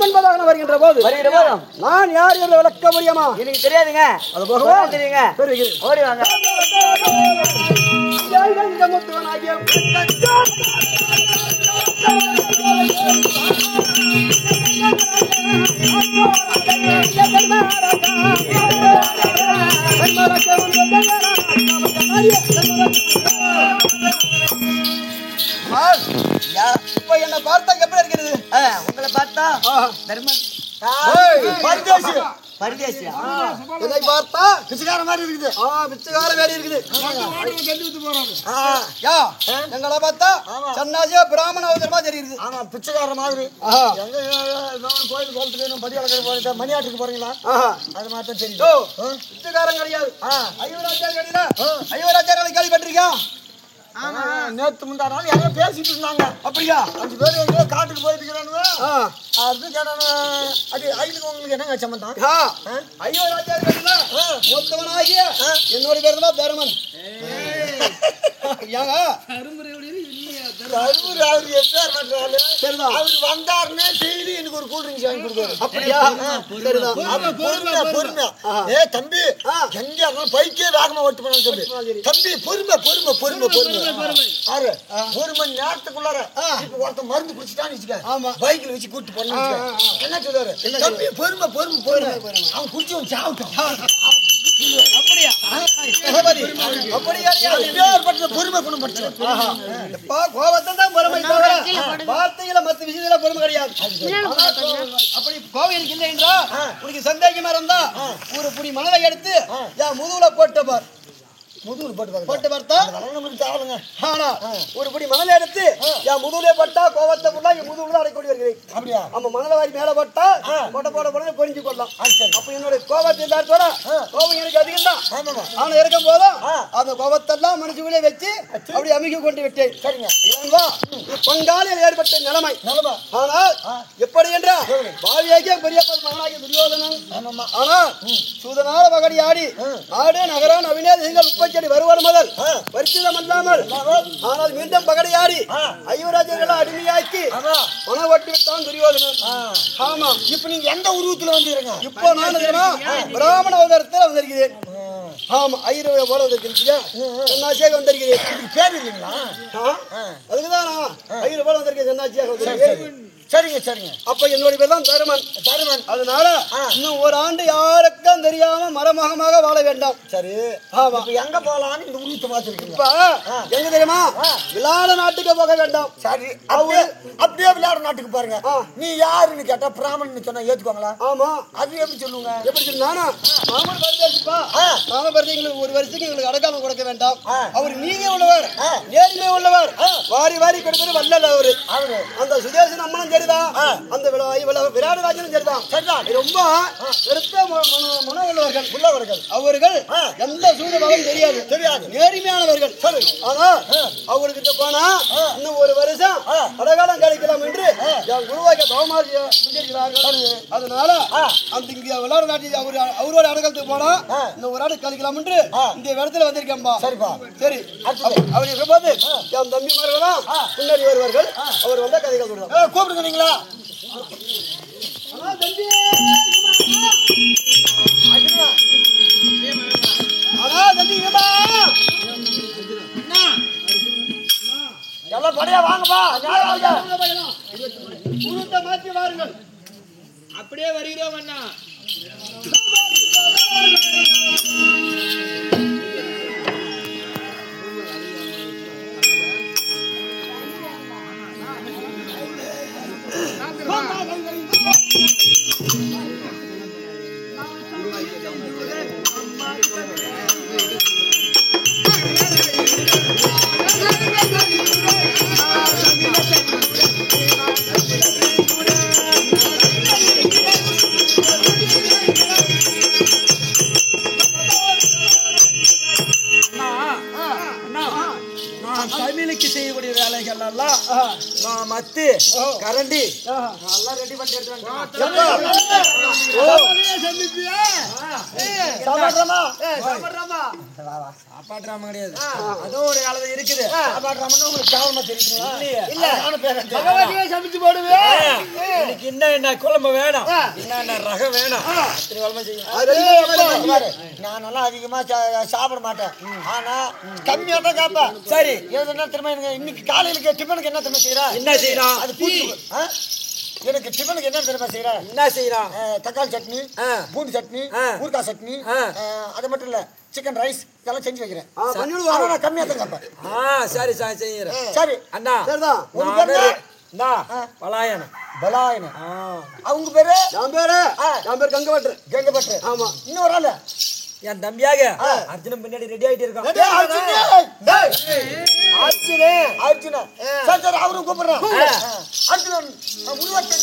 என்பதாக வருகின்ற போது நான் யார் என்று விளக்க முடியுமா? எனக்கு தெரியாதுங்க. அது போகவா தெரியுங்க. ஓடி வாங்க. என்ன பார்த்தா எப்படி இருக்கிறது? உங்களை பார்த்தா தர்மன் பரதேசியா என்னை பார்த்தா பிச்சைக்கார மாதிரி இருக்குது. பிச்சைக்கார மாதிரி இருக்குது. எங்களை பார்த்தா சன்னாசியா பிராமண அவதரமா தெரியுது. ஆமா பிச்சைக்கார மாதிரி. கோயில் குளத்துக்கு படியாளர்கள் போயிட்டு மணியாட்டுக்கு போறீங்களா? அது மாதிரி தான் தெரியும். பிச்சைக்காரன் கிடையாது. ஐவராச்சாரியாலை கேள்விப்பட்டிருக்கியா? நேற்று முந்தா நாள் யாரும் பேசிட்டு இருந்தாங்க. அப்படியா? 5 பேர் எங்கேயோ காட்டுக்கு போயிட்டு இருக்கிறானுங்க. அது கேட்டானு அது ஐதுக்கு உங்களுக்கு என்னங்க சம்பந்தம்? ஐவராச்சாரியா மொத்தவனாகிய என்னோட பேர் தான் தருமன். அவர் வந்தாருன்னு டெய்லி எனக்கு ஒரு கூல் ட்ரிங்க்ஸ் வாங்கி கொடுப்பாரு. அப்படியா? பொறுமை. ஏ தம்பி எங்க இருந்தாலும் பைக்கே வேகமா ஓட்டு பண்ண சொல்லி தம்பி பொறுமை 1 மணி நேரத்துக்குள்ளார இப்ப ஒருத்தன் மருந்து குடிச்சுட்டான்னு வச்சுக்க பைக்ல வச்சு கூட்டு போன என்ன சொல்லுவாரு? தம்பி பொறுமை அவன் குடிச்சவன் சாப்பிட்டான். அப்படியா? பொறுமை குணப்படுத்த கோபத்தான் தான் பொறுமை தவிர வார்த்தையில மற்ற விஷயத்துல பொறுமை கிடையாது. அப்படி கோபம் எனக்கு இல்லை என்றா உனக்கு சந்தேகமா இருந்தா ஒரு புடி மணலை எடுத்து என் முதுகுல போட்டு பார். போட்டு பார்த்தா ஆனா ஒரு புடி மணலை எடுத்து என் முதுகுல பட்டா கோபத்தை போட்டா என் முதுகுல அடைக்கொண்டு வருகிறேன். அப்படியா? நம்ம மணலை வாரி மேல பட்டா போட பொறிஞ்சு கொள்ளலாம். அப்ப என்னுடைய கோபத்தை இருந்தா கோபம் எனக்கு அதிகம் தான். ஆனா இருக்கும் போதும் அந்த கோபத்தெல்லாம் மனசுக்குள்ளே வச்சு அப்படி அமைக்க கொண்டு விட்டேன். சரிங்க. பங்காளியில் ஏற்பட்ட நிலைமை. ஆனால் எப்படி என்றா பாவியாகிய பெரிய மகனாகிய துரியோதனன் ஆனால் சூதனால வகடி ஆடி நாடு நகர நவீன உப்பச்செடி வருவார் முதல் பரிசுதம் அல்லாமல் ஆனால் மீண்டும் பகடையாடி ஐவராஜர்களை அடிமையாக்கி உணவு ஓட்டி விட்டான் துரியோதனன். ஆமா. இப்ப நீங்க எந்த உருவத்துல வந்துருங்க? இப்போ நான் பிராமண அவதாரத்தில் வந்திருக்கிறேன். ஆமா ஐயர் போல வந்திருக்கேன். சன்னாசியாக வந்திருக்கிறேன். பேர் இல்லைங்களா? அதுக்குதான் ஐயர் போல வந்திருக்கேன். சன்னாசியாக வந்திருக்கேன். சரிங்க. அப்ப என்னுடைய பேர் தான் தருமன். அதனால இன்னும் ஒரு ஆண்டு யாருக்கும் தெரியாம மரமகமாக வாழ வேண்டாம். சரி. ஆமா. எங்க போலான்னு இந்த உருவத்தை மாத்திருக்கீங்க. இப்ப எங்க தெரியுமா? விளையாட நாட்டுக்கு போக வேண்டாம். சரி. அப்படியே விளையாட நாட்டுக்கு பாருங்க. நீ யாருன்னு கேட்டா பிராமணன் சொன்னா ஏத்துக்குவாங்களா? ஆமா. அது எப்படி சொல்லுங்க? எப்படி சொன்னா மாமன் பரதேசிப்பா மாமன் பரதேசிங்களுக்கு ஒரு வருஷத்துக்கு எங்களுக்கு அடக்காலம் கொடுக்க வேண்டாம். அவர் நீங்க உள்ளவர் நேர்மை உள்ளவர் வாரி கொடுப்பது வல்லல் அவரு. அந்த சுதேசன் அம்மனும் சரிதான். அந்த விராட ராஜனும் சரிதான். ரொம்ப பெருத்த மன உள்ளவர்கள். அவர்கள் எந்த சூழ்நிலையும் தெரியாது. நேர்மையானவர்கள். ஆனா அவர்கிட்ட போனா இன்னும் ஒரு வருஷம் அடகாலம் கழிக்கலாம் என்று என் குருவாக பவமாரி சொல்லியிருக்கிறார்கள். அதனால அந்த இங்க விளையாட நாட்டி அவரோட அடகத்துக்கு போனா இன்னும் ஒரு ஆடு கழிக்கலாம் என்று இந்த இடத்துல வந்திருக்கேன்பா. சரி. அவர் இருக்கும்போது என் தம்பிமார்கள்லாம் பின்னாடி வருவார்கள். அவர் வந்தா கதைகள் சொல்றாங்க. கூப்பிடுங்களா? எல்லாம் படியா வாங்கப்பா. மாற்றி வாருங்கள். அப்படியே வருகிறோம் அண்ணா. சமையலுக்கு செய்யக்கூடிய வேலைகள் எல்லாம் நான் மத்து கரண்டி நல்லா ரெடி பண்ணி எடுத்து சந்திப்பியா சாப்பாடுறாமா சாப்பிடுறாமா சாப்பாடுறாம கிடையாது அதுவும் ஒரு காலத்துல இருக்குது சாப்பாடுறாமன்னு உங்களுக்கு கேவலமா தெரியுங்களா இல்ல நானும் பேரன் பகவதியை சமைச்சு போடுவேன் எனக்கு என்ன குழம்பு வேணும் என்ன ரகம் வேணும் அத்தனை குழம்பு செய்யும் நான் நல்லா அதிகமா சாப்பிட மாட்டேன் ஆனா கம்மியா தான் கேட்பேன் சரி எதுனா திரும்ப எனக்கு இன்னைக்கு காலையில டிஃபனுக்கு என்ன திரும்ப செய்யறா என்ன செய்யறா அது எனக்கு டிஃபனுக்கு என்ன தெரியுமா செய்யறேன் என்ன செய்யறான் தக்காளி சட்னி பூண்டு சட்னி ஊறுகாய் சட்னி அது மட்டும் இல்ல சிக்கன் ரைஸ் இதெல்லாம் செஞ்சு வைக்கிறேன் நான் கம்மியா தான் கேட்பேன் சரி சரி செய்யறேன் சரி அண்ணா சரிதான் உங்க பேரு பலாயன பலாயன அவங்க பேரு என் பேரு கங்கபட்ரு கங்கபட்ரு ஆமா இன்னொரு ஆளு என் தம்பியாக அர்ஜுனன் பின்னாடி ரெடி ஆயிட்டு இருக்கான் அர்ஜுனா சரி சரி அவரும் கூப்பிடுறான் அர்ஜுனன் உருவத்தை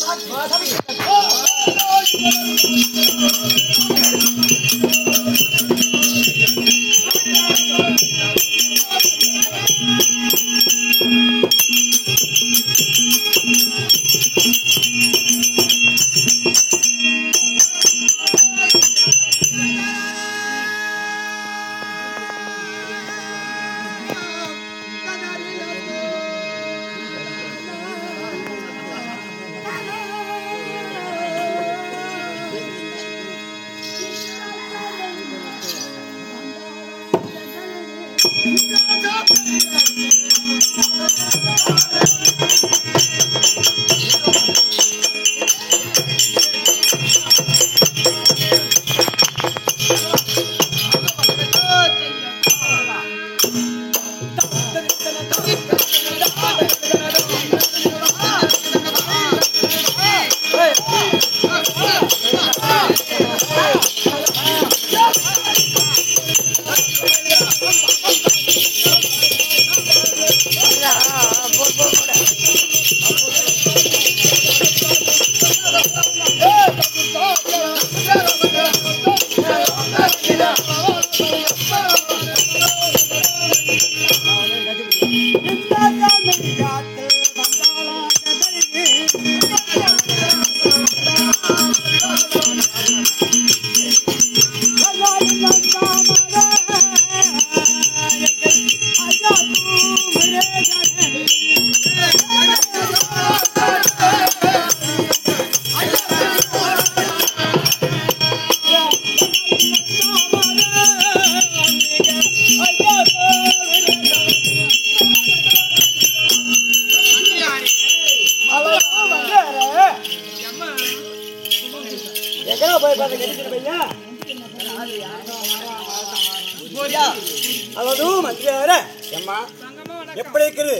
எப்படி இருக்குது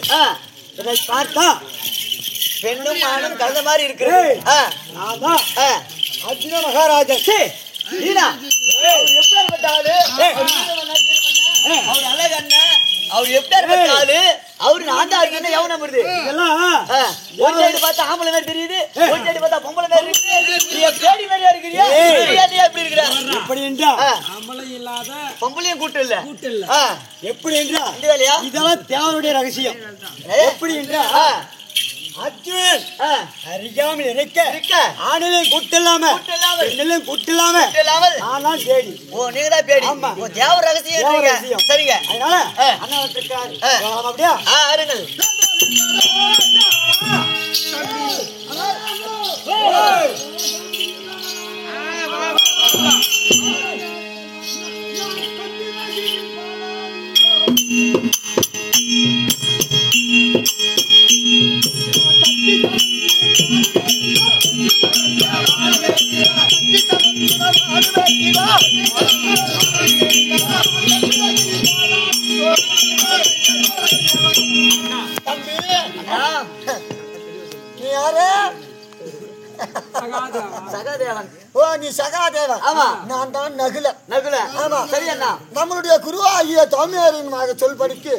பார்த்தா பெண்ணும் மானும் கலந்த மாதிரி இருக்கு அர்ஜுன மகாராஜா அவர் அழகண்ண அவர் எப்படி ஆளு அவரு நான் தான் இருக்கேன் எவனம் வருது ஒரு சைடு பார்த்தா ஆம்பளை மாதிரி தெரியுது ஒரு சைடு பார்த்தா பொம்பளை மாதிரி இருக்கு பேடி மாதிரியா இருக்கிறியா எப்படி இருக்கிற எப்படி என்றா ஆம்பளை இல்லாத பொம்பளையும் கூட்டு இல்ல எப்படி என்றா இந்த வேலையா இதெல்லாம் தேவனுடைய ரகசியம் எப்படி என்றா அர்ஜுன் அருகாமல் இருக்க ஆணிலையும் கூட்டில்லாம பெண்ணிலையும் கூட்டில்லாம நான் தேடி ஓ நீங்க தான் பேடி தேவ ரகசியம் சரிங்க அதனால அண்ணா வந்திருக்காரு அப்படியா அருங்கள் சகாதேவன் ஓ நீ சகாதேவன் ஆமா நான் தான் நகுல ஆமா சரி அண்ணா நம்மளுடைய குருவாகிய தமிழரின் சொல்படிக்கு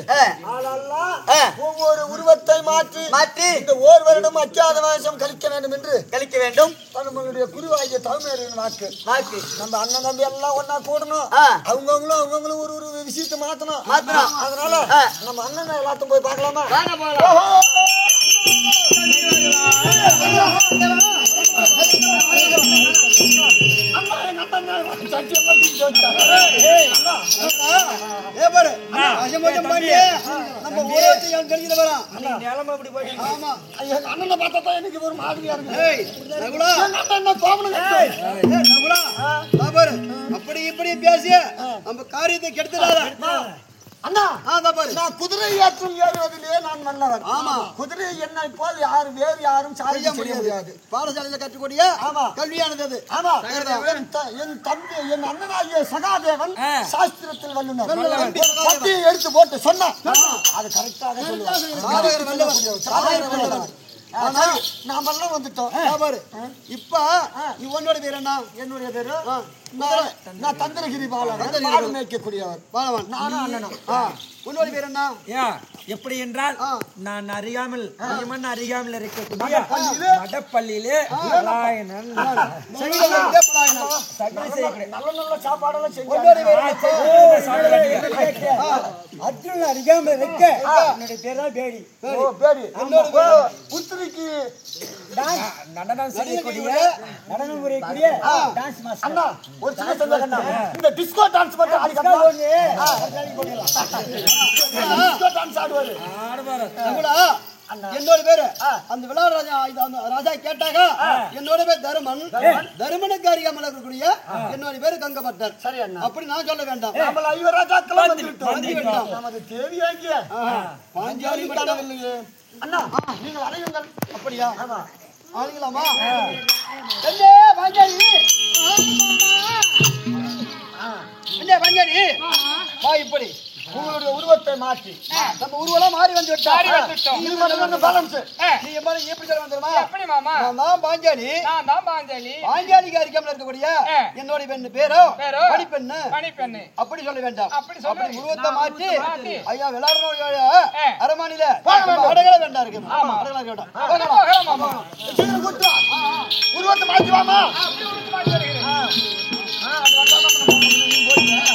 ஒவ்வொரு உருவத்தை மாற்றி இந்த ஓர் வருடம் அச்சாத மாசம் கழிக்க வேண்டும் நம்மளுடைய குருவாகிய தமிழரின் வாக்கு நம்ம அண்ணன் தம்பி எல்லாம் ஒன்னா கூடணும் அவங்கவுங்களும் ஒரு விஷயத்தை மாத்தணும் அதனால நம்ம அண்ணன் எல்லாத்தையும் போய் பார்க்கலாமா அம்மா ஏ பாரு அசமோஜம் பண்ணி நம்ம ஊரத்தை தெரிஞ்சிட்டு வரோம். நிலைமை இப்படி போயிட்டு ஆமா ஐயா அண்ணனை பார்த்தா தான் எனக்கு ஒரு மாதிரியா இருக்கு. ஏய் ரகுலா எங்க அண்ணன் என்ன கோபம் ஏய் ரகுலா வா பாரு அப்படி இப்படி பேசிய நம்ம காரியத்தை கெடுத்துடாத. அண்ணா பாரு நான் குதிரை ஏற்றும் ஏறுவதிலே நான் மன்னவன். ஆமா குதிரை என்னை போல் யாரும் வேறு யாரும் சாதிக்க முடியாது. பாடசாலையில கற்றுக்கூடிய ஆமா கல்வியானது அது. ஆமா என் தம்பி என் அண்ணனாகிய சகாதேவன் சாஸ்திரத்தில் வல்லுனர். பத்தியை எடுத்து போட்டு சொன்னா அது கரெக்டாக சாதகர் வல்லவர். சாதகர் வல்லவர். ஆனா நாமெல்லாம் வந்துட்டோம். பாரு இப்ப நீ உன்னோட பேர் என்ன? என்னுடைய பேரு நான் தந்திரகிரி பாலன். மாடு மேய்க்கக்கூடியவர் பாலவன். நானும் அண்ணனும். உன்னோட பேர் என்ன? எப்படி என்றால் நான் அறியாமல் அறியாமல் இருக்கக்கூடிய மடப்பள்ளியிலே மடப்பள்ளியிலே பலாயனன் சங்கீதத்திலே பலாயனன். சகல செய்யக்கூடிய நல்ல நல்ல சாப்பாடெல்லாம் உன்னோட பேர் செஞ்சு அர்ஜுன் அறியாமல் இருக்க என்னுடைய பேர் தான் பேடி. புத்திரிக்கு நடனம் செய்யக்கூடிய நடனம் புரியக்கூடிய டான்ஸ் மாஸ்டர். அண்ணா ஒரு சின்ன சந்தேகம். இந்த டிஸ்கோ டான்ஸ் மட்டும் ஆடிக்கா டிஸ்கோ டான்ஸ் ஆடுவாரு. ரகுலா, என்னோட பேரு அந்த விழா ராஜா அந்த ராஜா கேட்டாங்க. என்னோட பேர் தருமன். தருமனுக்கு அறியாமல் இருக்கக்கூடிய என்னோட பேரு கங்கபட்டர். சரி அண்ணா. அப்படி நான் சொல்ல வேண்டாம். நம்ம ஐவராஜாக்கெல்லாம் வந்துவிட்டோம். வந்துவிட்டோம். நமது தேவியாகிய பாஞ்சாலி மட்டும் இல்லையே. அண்ணா நீங்கள் அடையுங்கள். அப்படியா? ஆளுங்களாமா? என்ன பாஞ்சாலி? என்ன பாஞ்சாலி? வா இப்படி உங்களுடைய உருவத்தை மாற்றி நம்ம ஊர்வலம் மாறி வந்து விட்டோம். இது மட்டும் பேலன்ஸ். நீ எப்படி சொல்ல வந்துருமா? எப்படி மாமா? நான் தான் பாஞ்சாலி. நான் தான் பாஞ்சாலி. பாஞ்சாலிக்கு அறிக்காமல் இருக்கக்கூடிய என்னோட பெண்ணு பேரோ பணிப்பெண்ணு. பணிப்பெண்ணு. அப்படி சொல்ல வேண்டாம். அப்படி சொல்ல அப்படி உருவத்தை மாற்றி மாற்றி. ஐயா விளையாடுற அரமானில அடகல வேண்டாம் இருக்கு. அடகல வேண்டாம். போகலாம் மாமா. சீக்கிரம் கூட்டு வா. உருவத்தை மாற்றி வாமா. அப்படி ஒரு மாற்றி வருகிறேன். அது வந்தா தான் நம்ம போயிடுறேன்.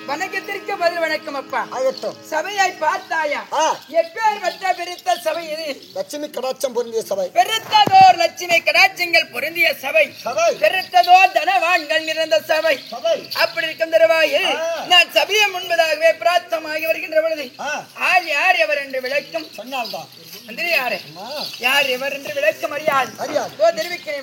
வணக்கத்திற்கு பதில் வணக்கம் அப்பா. ஆகட்டும். சபையை பார்த்தாயா? எப்பேற்பட்ட பெருத்த சபை இது? லட்சுமி கடாட்சம் பொருந்திய சபை. பெருத்ததோர் லட்சுமி கடாட்சங்கள் பொருந்திய சபை. பெருத்ததோர் தனவான்கள் நிறைந்த சபை. அப்படி இருக்கும் தருவாயில் நான் சபையை முன்பதாகவே பிரார்த்தமாகி வருகின்ற பொழுது ஆள் யார் எவர் என்று விளக்கம் சொன்னால்தான் யாரு யார் எவர் என்று விளக்கம் அறியாது தெரிவிக்கிறேன்.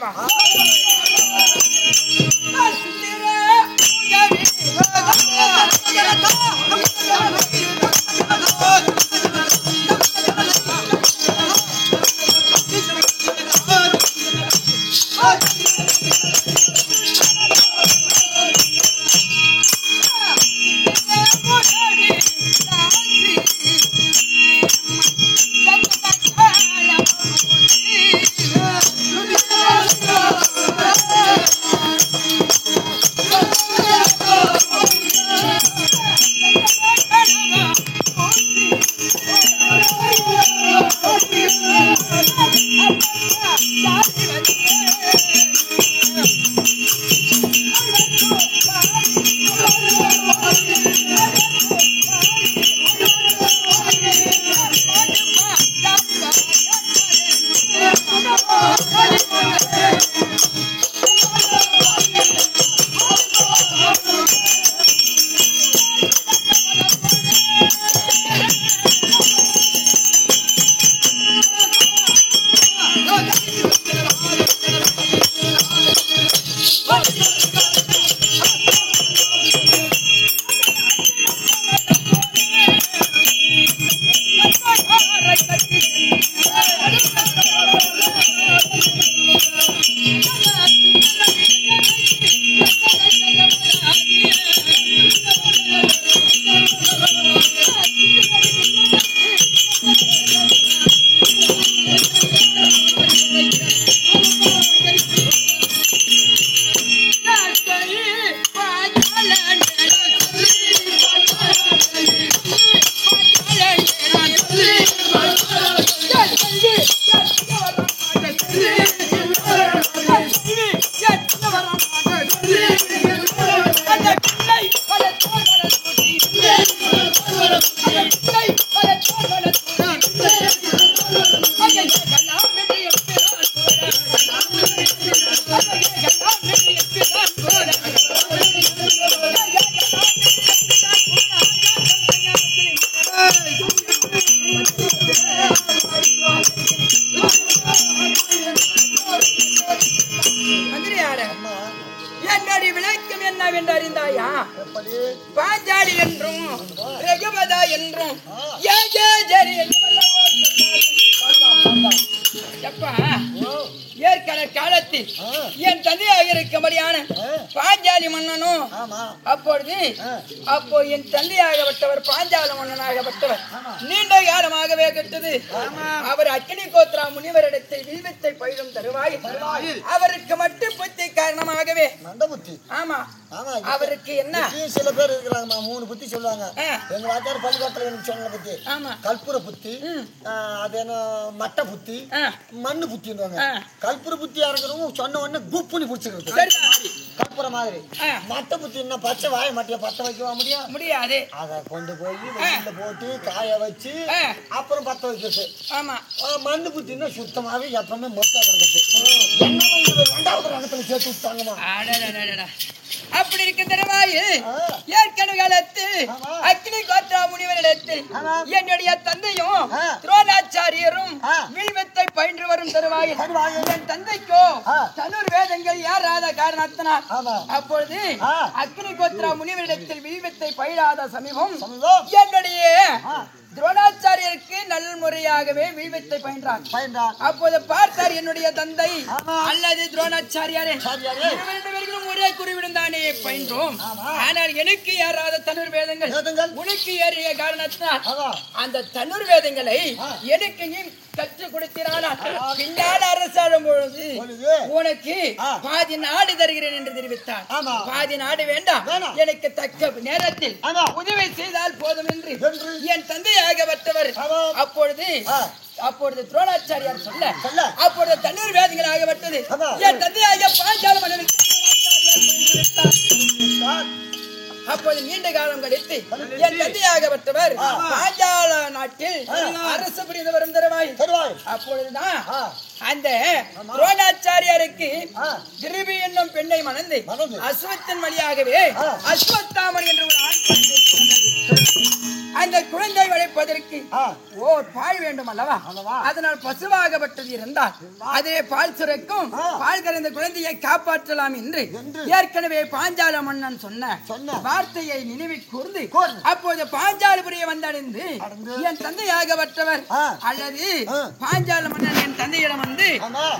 இல்லையா? எப்படி பாஞ்சாலி என்றும் ரகுபதா என்றும் ஏகேஜரி என்றும் எப்பா ஏற்கனவே காலத்தில் என் தந்தையாக இருக்கும்படியான பாஞ்சாலி மன்னனும் ஆமா அப்போ என் தந்தையாகப்பட்டவர் பாஞ்சால மன்னனாகப்பட்டவர் நீண்ட காலமாகவே கெட்டது. அவர் அக்கினி கோத்ரா முனிவரிடத்தை வில்வித்தை பயிலும் தருவாயில் அவருக்கு மட்டும் புத்தி காரணமாகவே மண்ட புத்தி. ஆமா அவருக்கு என்ன சில பேர் இருக்கிறாங்க 3 புத்தி சொல்லுவாங்க. எங்க வாத்தியார் பள்ளிக்கூடத்துல எனக்கு சொன்ன புத்தி ஆமா கற்பூர புத்தி, அது என்ன மட்ட புத்தி, மண்ணு புத்தின்னுவாங்க. கற்பூர புத்தி இருக்கிறவங்க சொன்ன உடனே குப்புனி பிடிச்சிக்கிறது கற்பூர மாதிரி. மட்ட புத்தி என்ன பச்சை வாய மட்டிய பத்த வைக்கவா முடியாது. அதை கொண்டு போய் வெயில்ல போட்டு காய வச்சு அப்புறம் பத்த வைக்கிறது. ஆமா மண்ணு புத்தின்னா சுத்தமாவே எப்பவுமே மொத்தா கிடக்குது. ரெண்டாவது ரகத்துல சேர்த்து விட்டாங்கம்மா. அப்படி இருக்க தருவாயில் ஏற்கனவே காலத்தில் அக்னி கோத்ரா முனிவரிடத்தில் என்னுடைய தந்தையும் துரோணாச்சாரியரும் வில்வித்தை பயின்று வரும் தருவாயில் என் தந்தைக்கோ தனுர் வேதங்கள் யாராத காரணத்தினால் அப்பொழுது அக்னி கோத்ரா முனிவரிடத்தில் வில்வித்தை பயிராத சமீபம் என்னுடைய துரோணாச்சாரியருக்கு நல்ல முறையாகவே வில்வித்தை பயின்றார். அப்போது பார்த்தார் என்னுடைய தந்தை அல்லது துரோணாச்சாரியாரே ஒரே குறிவிடும் தானே பயின்றோம். ஆனால் எனக்கு யாராவது தனுர் வேதங்கள் உனக்கு ஏறிய காரணத்தினால் அந்த தனுர் வேதங்களை எனக்கு நீ கற்றுக் கொடுக்கிறானால் பின்னால் அரசாடும் பொழுது உனக்கு பாதி நாடு தருகிறேன் என்று தெரிவித்தார். பாதி நாடு வேண்டாம், எனக்கு தக்க நேரத்தில் உதவி செய்தால் போதும் என்று என் தந்தையாகப்பட்டவர் அப்பொழுது துரோணாச்சாரியார் சொல்ல அப்பொழுது தண்ணீர் வேதங்கள் ஆகப்பட்டது. என் தந்தையாக பாஞ்சால மன்னனுக்கு அப்போது நீண்ட காலம் கழித்து என் தந்தையாகப்பட்டவர் பாஞ்சால நாட்டில் அரசு புரிந்து வரும் தருவாய். அப்பொழுதுதான் அந்த துரோணாச்சாரியாருக்கு கிருபி என்னும் பெண்ணை மணந்து அஸ்வத்தின் வழியாகவே அஸ்வத்தாமன் என்று ஒரு ஆண் அந்த குழந்தை வளைப்பதற்கு ஓர் பால் வேண்டும் அல்லவா? அதனால் பசுவாகப்பட்டது இருந்தால் அதே பால் சுரக்கும் பால் கறந்த குழந்தையை காப்பாற்றலாம் என்று ஏற்கனவே பாஞ்சால மன்னன் சொன்ன வார்த்தையை நினைவு கூர்ந்து அப்போது பாஞ்சாலபுரியை வந்தடைந்து என் தந்தையாகப்பட்டவர் அல்லது பாஞ்சால மன்னன் என் தந்தையிடம் வந்து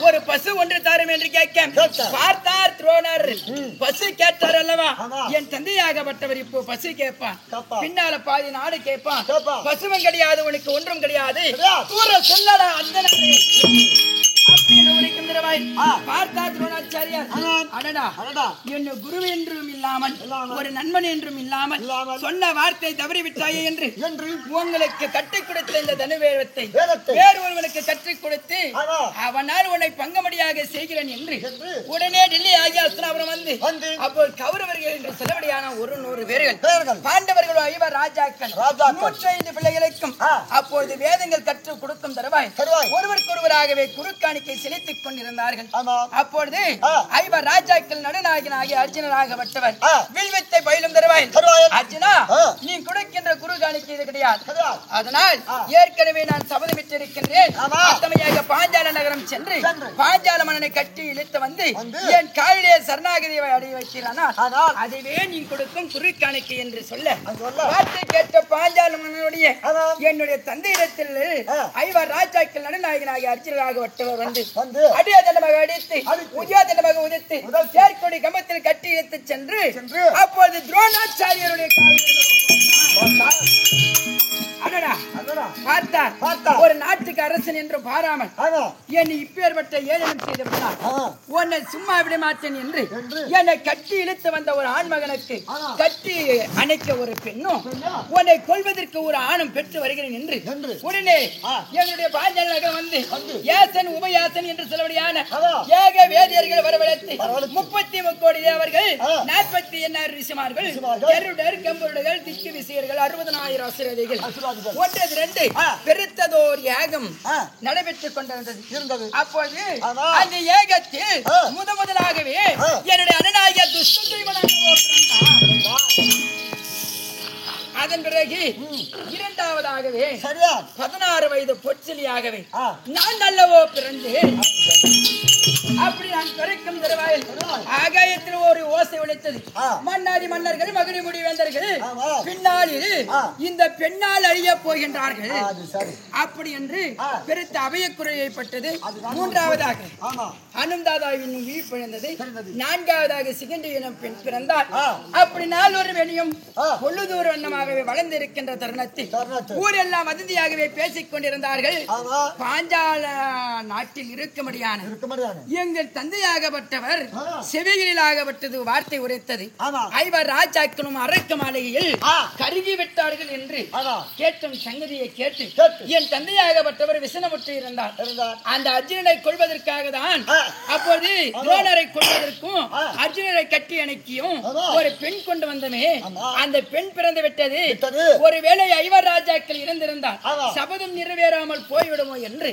ஒரு பசு ஒன்று தரும் என்று கேட்க பார்த்தார் துரோணர். பசு கேட்டார் அல்லவா? என் தந்தையாகப்பட்டவர் இப்போ பசு கேட்பான், பின்னால பாதி நாடு கேட்பான். பசுவும் கிடையாது, உனக்கு ஒன்றும் கிடையாது, தூர சொல்லடா அந்த என்ன குரு என்றும் இல்லாமல் ஒரு நண்பன் என்றும் இல்லாமல் சொன்ன வார்த்தை தவறிவிட்டாயே என்று உங்களுக்கு கற்றுக் கொடுத்த இந்த தனுவேதத்தை வேறு ஒருவனுக்கு கற்றுக் கொடுத்து அவனால் உன்னை பங்கமடியாக செய்கிறேன் என்று உடனே டெல்லி ஆகிய அஸ்தினாபுரம் வந்து அப்போ கௌரவர்கள் என்று செலவடியான 100 பேர்கள் பாண்டவர்களோ 5 ராஜாக்கள் 105 பிள்ளைகளுக்கும் அப்போது வேதங்கள் கற்றுக் கொடுக்கும் தருவாய் ஒருவருக்கொருவராகவே குறுக்காணிக்கை செலுத்திக் கொண்டிருந்தார்கள். அப்பொழுது 5 ராஜாக்கள் நடுநாயகனாகிய அர்ஜுனராகப்பட்டவர் வில்வித்தை பயிலும் தருவாய். அர்ஜுனா, நீ கொடுக்கின்ற குறுக்காணிக்கை இது கிடையாது. அதனால் ஏற்கனவே நான் சபதமிட்டிருக்கின்றேன். அத்தமையாக பாஞ்சால நகரம் சென்று பாஞ்சால மன்னனை கட்டி இழுத்து வந்து என் காலிலே சரணாகதியை அடைய வைக்கிறானால் அதுவே நீ கொடுக்கும் குறுக்காணிக்கை என்று சொல்ல வார்த்தை கேட்ட பாஞ்சால மன்னனுடைய என்னுடைய தந்தையிடத்தில் 5 ராஜாக்கள் நடுநாயகனாகிய அர்ஜுனராகப்பட்டவர் வந்து அடிய தண்டமாக அடித்து உதய தண்டமாக உதித்து சேர்க்கொடி கம்பத்தில் கட்டி இழுத்து சென்று அப்போது துரோணாச்சாரியருடைய பார்த்தார் ஒரு நாட்டுக்கு அரசன் என்று பாராமல் என்னை இப்பேற்பட்ட ஏழனம் செய்தவனால் உன்னை சும்மா விட மாட்டேன் என்று என்னை கட்டி இழுத்து வந்த ஒரு ஆண்மகனுக்கு கட்டி அணைக்க ஒரு பெண்ணும் உன்னை கொள்வதற்கு ஒரு ஆணும் பெற்று வருகிறேன் என்று உடனே என்னுடைய பாஞ்சால நகரம் வந்து ஏசன் உபயாசன் என்று சொல்லவடியான ஏக வேதியர்கள் வரவழைத்து 33 கோடி தேவர்கள் 48 ரிஷிமார்கள் கருடர் கம்பருடர்கள் திக்கு விசையர்கள் 60,000 ஆசிரியர்கள் 1 பெருத்ததோர் யாகம் நடைபெற்றுக் கொண்டிருந்தது. அப்போது அந்த ஏகத்தில் முதலாகவே என்னுடைய அண்ணனாகிய அதன் பிறகு 2வதாகவே 16 வயது பொற்சிலியாகவே நான் நல்லவோ பிறந்து அப்படி நான் குறைக்கும் தருவாயில் ஆகாயத்தில் ஒரு ஓசை ஒலித்தது. மன்னாதி மன்னர்கள் மகுடி முடி வேந்தர்கள் பின்னாளில் இந்த பெண்ணால் அழிய போகின்றார்கள் அப்படி என்று பெருத்த அபயக்குறையப்பட்டது. மூன்றாவதாக அனுந்தாதாவின் உயிர் பிறந்தது. நான்காவதாக சிகண்டி எனும் பெண் பிறந்தார். அப்படி நாள் ஒரு வெளியும் பொழுதூர் வண்ணமாகவே வளர்ந்திருக்கின்ற தருணத்தில் ஊரெல்லாம் வதந்தியாகவே பேசிக் கொண்டிருந்தார்கள். பாஞ்சால நாட்டில் இருக்கும்படியான எங்கள் தந்தையாகப்பட்டவர் செவிகளில் ஆகப்பட்டது வார்த்தை உரைத்தது. ஐவர் ராஜாக்களும் அரக்க மாளிகையில் கருகி விட்டார்கள் என்று கேட்டும் சங்கதியை கேட்டு என் தந்தையாகப்பட்டவர் விசனமுற்று இருந்தார். அந்த அர்ஜுனனை கொள்வதற்காக தான் அப்போது துரோணரை கொள்வதற்கும் அர்ஜுனரை கட்டி அணைக்கியும் ஒரு பெண் கொண்டு வந்தமே அந்த பெண் பிறந்து விட்டது. ஒருவேளை ஐவர் ராஜாக்கள் இருந்திருந்தால் சபதம் நிறைவேறாமல் போய்விடுமோ என்று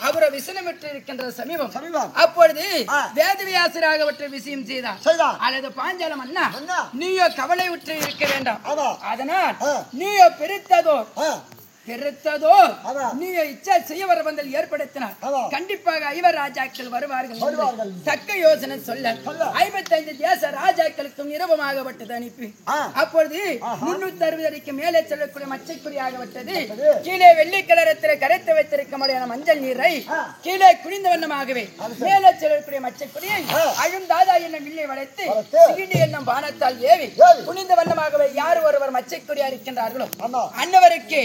அவர் விசனமிட்டு இருக்கின்ற சமீபம். அப்பொழுது வேதவியாசராகப்பட்ட விஷயம் செய்தார். அல்லது பாஞ்சாலம் அண்ணா நீயோ கவலை உற்று இருக்க வேண்டாம். அதனால் நீயோ பெருத்ததோ நீயோ இச்சா செய்ய வர வந்தல் ஏற்படுத்தினார். கண்டிப்பாக ஐவர் ராஜாக்கள் வருவார்கள் தக்க யோசனை சொல்ல 55 தேச ராஜாக்களுக்கும் நிரூபமாகப்பட்டது அனுப்பி அப்பொழுது 360 அடிக்கு மேலே செல்லக்கூடிய மச்சைக்குறியாகப்பட்டது கீழே வெள்ளி கலரத்தில் கரைத்து வைத்திருக்க முடியாத மஞ்சள் நீரை கீழே குளிந்த வண்ணமாகவே மேலே செல்லக்கூடிய மச்சைக்குறியை அழுந்தாதா என்னும் வில்லை வளைத்து சிகிண்டி என்னும் பானத்தால் ஏவி குளிந்த வண்ணமாகவே யார் ஒருவர் மச்சைக்குறியா இருக்கின்றார்களோ அன்னவருக்கு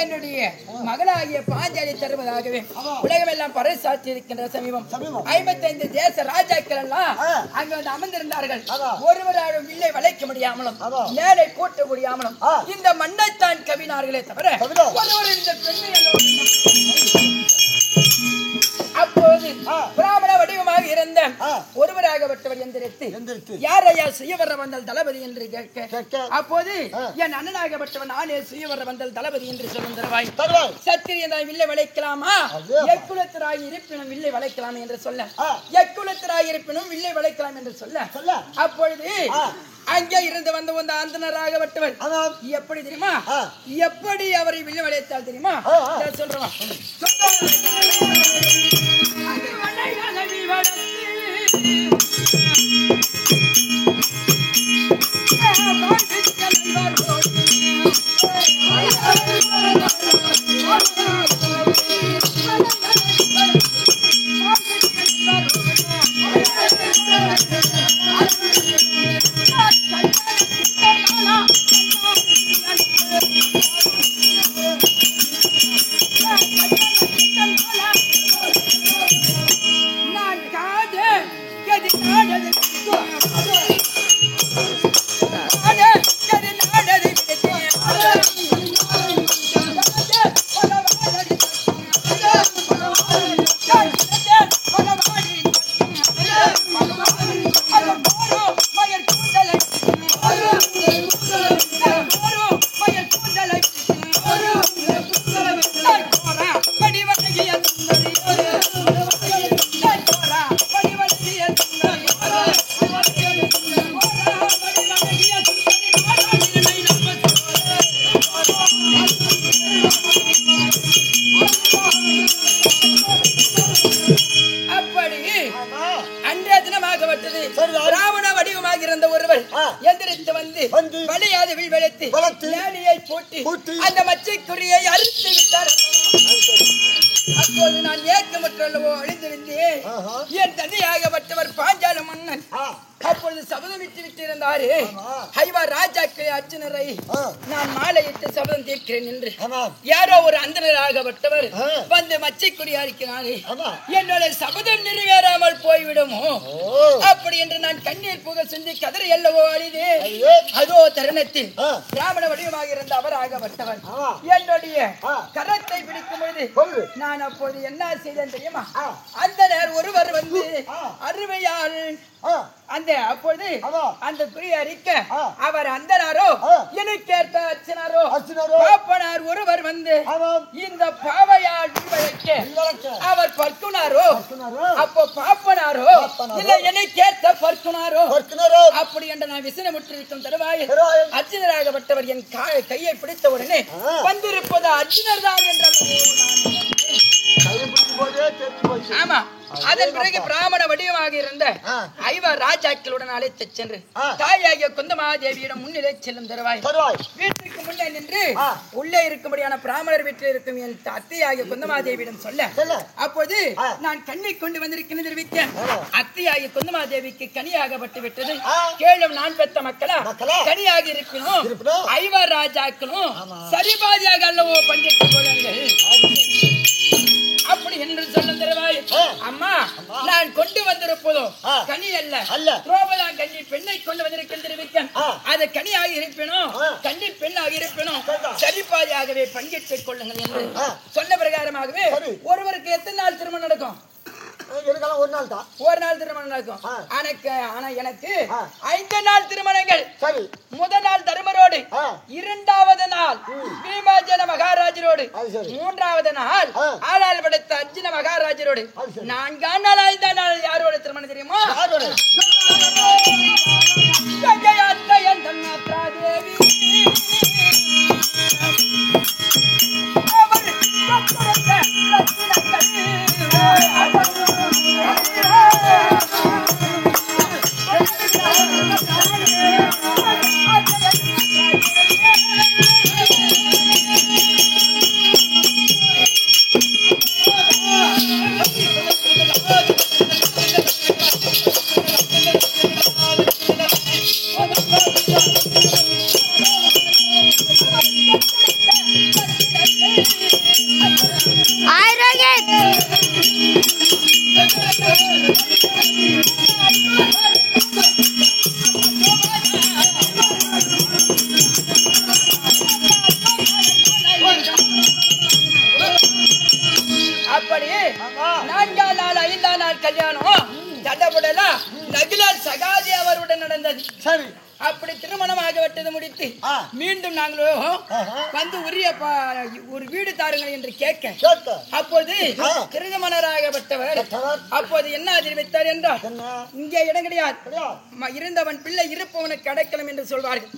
என்னுடைய மகனாகிய பாஞ்சாலி தருவதாகவே உலகமெல்லாம் பறைசாற்றி இருக்கின்ற சமீபம் 55 தேச ராஜாக்கள் எல்லாம் அங்க வந்து அமர்ந்திருந்தார்கள். ஒருவராலும் வில்லை வளைக்க முடியாமலும் மேலே கூட்ட முடியாமலும் இந்த மண்ணைத்தான் கவினார்களே தவிர ஒருவர் இந்த பெண்ணை அப்போது பிராமண வடிவமாக இருந்த ஒருவராகப்பட்டவர் எந்திரித்து யார் ஐயா சுய வர வந்தல் தளபதி என்று கேட்க அப்போது என் அண்ணனாகப்பட்டவன் நானே சுய வர வந்தல் தளபதி என்று சொல்லும் தருவாய் சத்திரியனாய் வில்லை வளைக்கலாமா எக்குலத்திராய் இருப்பினும் வில்லை வளைக்கலாம் என்று சொல்ல எக்குலத்திராய் இருப்பினும் வில்லை வளைக்கலாம் என்று சொல்ல அப்பொழுது அங்கே இருந்து வந்த அந்த அந்தனராகப்பட்டவர் எப்படி தெரியுமா எப்படி அவரை வில்லை வளைத்தால் தெரியுமா சொல்றவா அந்த மச்சைக்குறியை அறுத்து விட்டார். அப்போது நான் ஏக்கமற்றல்லவோ அழிந்திருந்தேன். என் தந்தையாகப்பட்டவர் பாஞ்சால மன்னன் அப்பொழுது சபதமிட்டு விட்டிருந்தாரு ஐவர் ராஜாக்கள் அர்ஜுனரை நான் மாலையிட்டு சபதம் தீர்க்கிறேன் என்று யாரோ ஒரு அந்தனராகப்பட்டவர் வந்து மச்சைக்குறியா இருக்கிறாரு என்னோட சபதம் நிறைவேறாமல் போய்விடுமோ அப்படி என்று நான் கண்ணீர் புக சிந்தி கதறி எல்லவோ அழிது. அதோ தருணத்தில் பிராமண வடிவமாக இருந்த அவராகப்பட்டவர் என்னுடைய கரத்தை பிடிக்கும் பொழுது நான் அப்போது என்ன செய்தேன் தெரியுமா அந்தனர் ஒருவர் வந்து அருமையால் அந்த அப்பொழுது அந்த குறி அறிக்க அவர் அந்தனாரோ எனக்கு ஏற்ற அச்சனாரோ பாப்பனார் ஒருவர் வந்து இந்த பாவையால் விளைக்க அவர் பற்குனாரோ அப்போ பாப்பனாரோ இல்ல எனக்கு ஏற்ற பற்குனாரோ அப்படி என்று நான் விசனமுற்றிருக்கும் தருவாயில் அர்ஜுனராகப்பட்டவர் என் கையை பிடித்த உடனே வந்திருப்பது அர்ஜுனர் தான் என்ற ஆமா அதன் பிறகு பிராமண வடிவமாக இருந்த ஐவர் ராஜாக்களுடன் அழைத்து சென்று தாயாகிய குந்தமாதேவியிடம் முன்னிலை செல்லும் தருவாய் வீட்டுக்கு முன்னே நின்று உள்ளே இருக்கும்படியான பிராமணர் வீட்டில் இருக்கும் என் அத்தையாகிய குந்தமாதேவியிடம் சொல்ல அப்போது நான் கண்ணை கொண்டு வந்திருக்கிறேன் தெரிவிக்க அத்தையாகிய குந்தமாதேவிக்கு கனியாகப்பட்டு விட்டது கேளும் நான் பெற்ற மக்களா கனியாக இருக்கணும் ஐவர் ராஜாக்களும் சரிபாதியாக அல்லவோ பங்கேற்றுக் கொள்ளுங்கள் அப்படி என்று சொல்ல தருவாய் அம்மா நான் கொண்டு வந்திருப்பதோ கனி அல்ல துரோபதா கன்னி பெண்ணை கொண்டு வந்திருக்கேன் தெரிவிக்க அது கனியாக இருப்பினும் கன்னி பெண்ணாக இருப்பினும் சரிபாதியாகவே பங்கேற்றுக் கொள்ளுங்கள் என்று சொன்ன பிரகாரமாகவே ஒருவருக்கு எத்தனை நாள் திருமணம் நடக்கும் ஒரு நாள் தான் ஒரு நாள் திருமணம் நடக்கும் ஆனா எனக்கு 5 நாள் திருமணங்கள் முதல் நாள் தர்மரோடு இரண்டாவது நாள் பீமாஜன மகாராஜரோடு மூன்றாவது நாள் ஆளால் படைத்த அர்ஜுன மகாராஜரோடு 4ஆம் நாள் 5ஆம் நாள் யாரோட திருமணம் தெரியுமா அப்படி 4ஆம் நாள் 5ஆம் நாள் கல்யாணம் தடபுடலா நகிலால் சகாதி அவருடன் நடந்தது அப்படி திருமணமாகப்பட்டது முடித்து மீண்டும் நாங்களோ வந்து உரிய ஒரு வீடு தாருங்கள் என்று கேட்க அப்போது திருமணராகப்பட்டவர் அப்போது என்ன தெரிவித்தார் என்றால் இங்கே இடம் கிடையாது இருந்தவன் பிள்ளை இருப்பவனுக்கு அடைக்கலம் என்று சொல்வார்கள்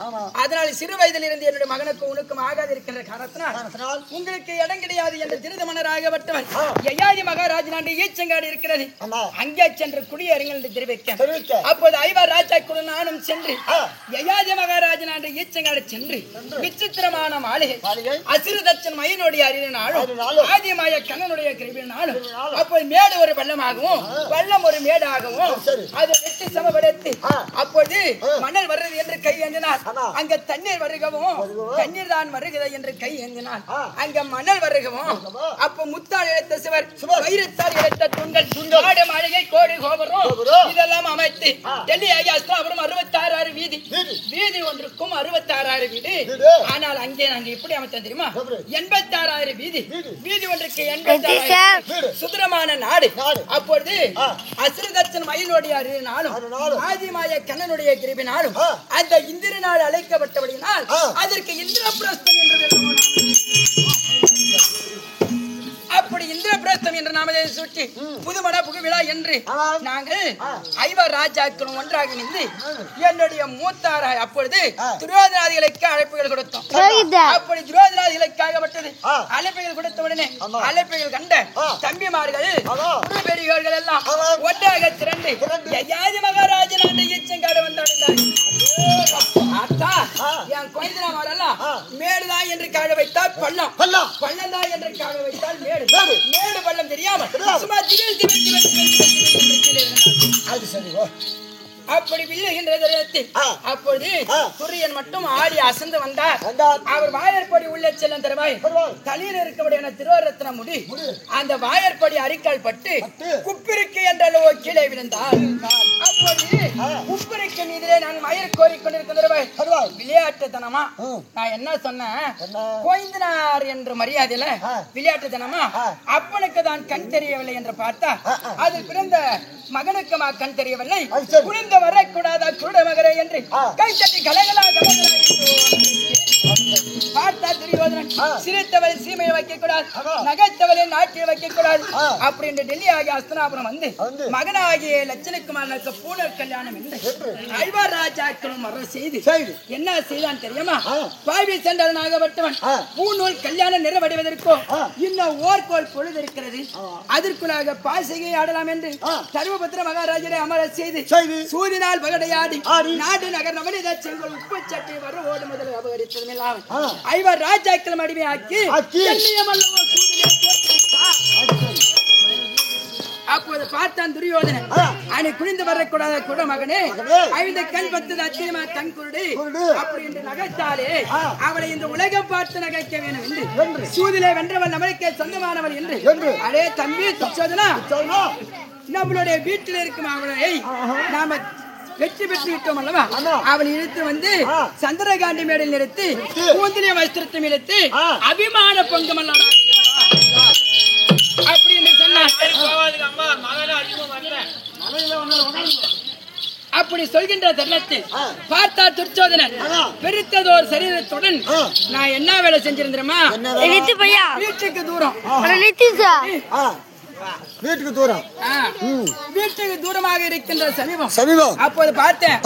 அதனால் சிறு வயதில் இருந்து என்னுடைய மகனுக்கு உனக்கும் ஆகாது இருக்கின்ற காரணத்தினால் உங்களுக்கு இடம் கிடையாது என்று திருமணராகப்பட்டவர் யயாதி மகாராஜ் நாட்டு ஈச்சங்காடு இருக்கிறது அங்கே சென்று குடியேறுங்கள் என்று தெரிவிக்க அப்போது ஐவர் ராஜாக்குடன் நானும் சென்று யயாதி மகாராஜ் நாட்டு ஈச்சங்காடு சென்று விசித்திரமான மாளிகை அசிறுதச்சன் மயிலுடைய அறிவினாலும் ஆதிமாய கண்ணனுடைய கிருபினாலும் அப்போது மேடு ஒரு பள்ளமாகவும் பள்ளம் ஒரு மேடாகவும் அதை வெட்டி சமப்படுத்தி அப்போது மணல் வருகிறது என்று கை ஏந்தினார் அங்க தண்ணீர் வருகவும் தண்ணீர் தான் வருகிறது என்று கை ஏந்தினார் அங்க மணல் வருகவும் அப்ப முத்தால் இழைத்த சிவர் வைரத்தால் இழைத்த தூண்கள் ஆடு மாளிகை கோடி கோபுரம் இதெல்லாம் அமைத்து டெல்லி அஸ்தாபுரம் 66 வீதி வீதி ஒன்றுக்கும் 66 வீடு ஆனால் அங்கே நாங்க எப்படி அமைத்தோம் தெரியுமா 86 வீதி வீதி ஒன்றுக்கு 86 சுதரமான நாடு அப்பொழுது அசுரதச்சன் மயிலுடைய அறிவினாலும் ஆதிமாய கண்ணனுடைய கிருபினாலும் அந்த இந்திர நாடு அழைக்கப்பட்டபடியினால் அதற்கு இந்திரபிரஸ்தம் என்று அப்படி இந்திரபிரஸ்தம் என்று நாமதை சுட்டி புதுமண புகுவிழா என்று நாங்கள் ஐவர் ராஜாக்களும் ஒன்றாக நின்று என்னுடைய மூத்தார அப்பொழுது துரோதனாதிகளுக்கு அழைப்புகள் கொடுத்தோம் அப்படி துரோதனாதிகளுக்காகப்பட்டது அழைப்புகள் கொடுத்த உடனே அழைப்புகள் கண்ட தம்பிமார்கள் பெரியவர்கள் எல்லாம் ஒன்றாக திரண்டு யயாதி மகாராஜன் அந்த ஈச்சங்காடு வந்தார்கள் என் குழந்தைலாம் மேடுதான் என்று காழ வைத்தால் பள்ளம் பள்ளம்தான் என்று காழ வைத்தால் மேடு மேடு பள்ளம் தெரியாமல் சும்மா அப்படி வில்லுகின்ற அப்பொழுது சூரியன் மட்டும் ஆடி அசந்து வந்தார் அவர் வாயற்படி உள்ளே செல்லும் தருவாய் தலையில் இருக்கபடியான திருவரத்ன முடி அந்த வாயற்படி அரிக்கால் பட்டு குப்பிருக்கு என்றளவோ கீழே விழுந்தார் அப்போது குப்பிருக்கு மீதிலே நான் மயிர் கோரிக்கொண்டிருக்கிற தருவாய் விளையாட்டுத்தனமா நான் என்ன சொன்னேன் கோயந்தனார் என்ற மரியாதையில விளையாட்டுத்தனமா அப்பனுக்கு தான் கண் தெரியவில்லை என்று பார்த்தா அது பிறந்த மகனுக்குமா கண் தெரியவில்லை குனிந்து வரக்கூடாதா குருட மகரே என்று கைத்தட்டி கலகலா பார்த்தா துரியோதனன் சிரித்தவள் சீமையை வைக்க கூடாது நகைத்தவள் நாட்டில் வைக்க கூடாது அப்படின்னு டெல்லி ஆகிய அஸ்தனாபுரம் வந்து மகனாகிய லட்சணகுமாரனுக்கு பூணர் கல்யாணம் என்று ஐவர் ராஜாக்களும் வர செய்து என்ன செய்தான் தெரியுமா? பாவி சென்றவனாகப்பட்டவன் பூநூல் கல்யாணம் நிறைவடைவதற்கோ இன்னும் ஓர்கோல் பொழுது இருக்கிறது, அதற்குள்ளாக பாசையை ஆடலாம் என்று சர்வபத்திர மகாராஜரை அமர செய்து சூதினால் பகடையாடி நாடு நகர் நவனித செங்கோல் உப்பு சட்டை வர ஓடு முதல் அபகரித்ததும் இல்லாமல் ஐவர் ராஜாக்கள் அடிமையாக்கி அப்போது பார்த்தான் துரியோதனன். அணி குனிந்து வரக்கூடாத கூட மகனே, 5 கண் 10 அத்தியமா கண் குருடு அப்படி என்று நகைத்தாலே அவளை இந்த உலகம் பார்த்து நகைக்க வேண்டும் என்று சூதிலே வென்றவன் நம்மளுக்கே சொந்தமானவன் என்று அடே தம்பி துச்சோதனா, நம்மளுடைய வீட்டில் இருக்கும் அவளை நாம வெற்றி பெற்று விட்டோம் அல்லவா? அவளை இழுத்து வந்து சந்திரகாண்டி மேடையில் நிறுத்தி கூந்தலிய வஸ்திரத்தை இழுத்து அபிமான பொங்கம் அப்படி என்று சொன்னார். அப்படி சொல்கின்ற தருணத்தில் பார்த்தா துர்ச்சோதனன் பெருத்ததோர் சரீரத்துடன் நான் என்ன வேலை செஞ்சிருந்தேமா? வீட்டுக்கு தூரம் வீட்டுக்கு தூரமாக இருக்கின்ற சமீபம். அப்போது பார்த்தேன்